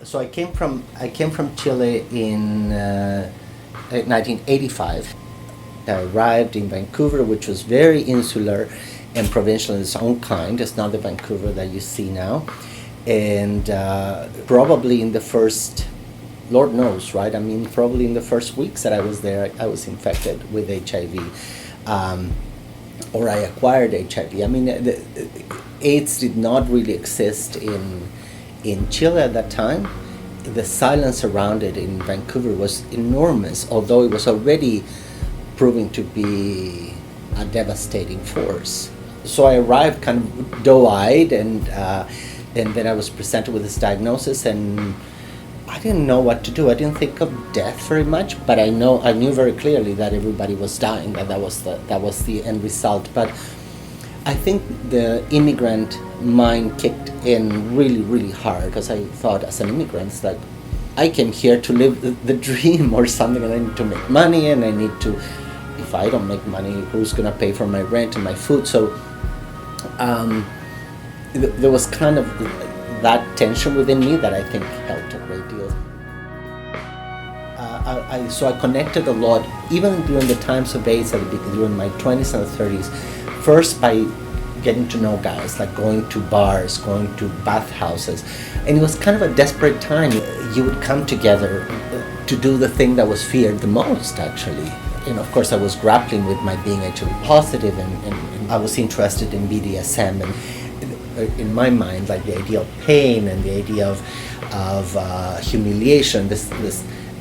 So I came from Chile in 1985. I arrived in Vancouver, which was very insular and provincial in its own kind. It's not the Vancouver that you see now. And probably in the first, Lord knows, right? I mean, probably in the first weeks that I was there, I was infected with HIV, or I acquired HIV. I mean, AIDS did not really exist in Chile at that time. The silence around it in Vancouver was enormous, although it was already proving to be a devastating force. So I arrived kind of doe-eyed, and then I was presented with this diagnosis, and I didn't know what to do. I didn't think of death very much, but I knew very clearly that everybody was dying, that was the end result. But I think the immigrant mind kicked in really, really hard, because I thought, as an immigrant, it's like, I came here to live the dream or something, and I need to make money, and I need to, if I don't make money, who's gonna pay for my rent and my food? So there was kind of that tension within me that I think helped a great deal. So I connected a lot, even during the times of AIDS, during my 20s and 30s, first by getting to know guys, like going to bars, going to bathhouses. And it was kind of a desperate time. You would come together to do the thing that was feared the most, actually. And of course I was grappling with my being HIV positive, and I was interested in BDSM, and in my mind, like the idea of pain and the idea of humiliation, this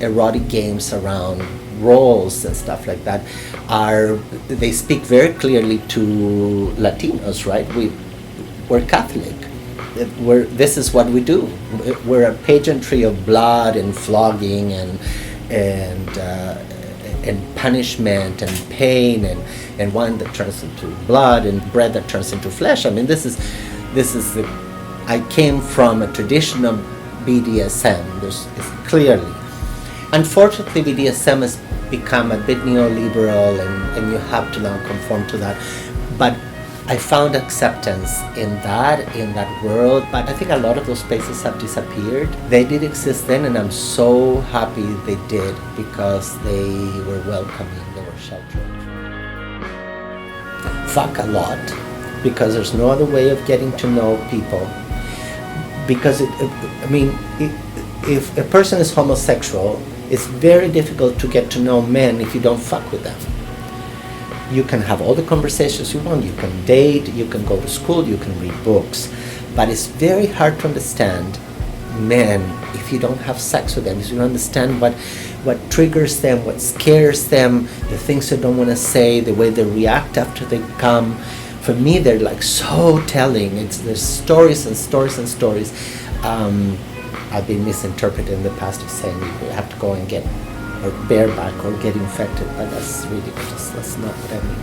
erotic games around roles and stuff like that, they speak very clearly to Latinos, right? We're Catholic. This is what we do. We're a pageantry of blood and flogging and punishment and pain and wine that turns into blood and bread that turns into flesh. I mean, this is I came from a tradition of BDSM. It's clearly. Unfortunately, BDSM has become a bit neoliberal, and you have to now conform to that. But I found acceptance in that world. But I think a lot of those spaces have disappeared. They did exist then, and I'm so happy they did, because they were welcoming, they were sheltering. Fuck a lot, because there's no other way of getting to know people. Because if a person is homosexual, it's very difficult to get to know men if you don't fuck with them. You can have all the conversations you want, you can date, you can go to school, you can read books, but it's very hard to understand men if you don't have sex with them, if you don't understand what triggers them, what scares them, the things they don't want to say, the way they react after they come. For me, they're like so telling. There's stories and stories and stories. I've been misinterpreted in the past as saying you have to go and get or bareback or get infected, but that's ridiculous. That's not what I mean.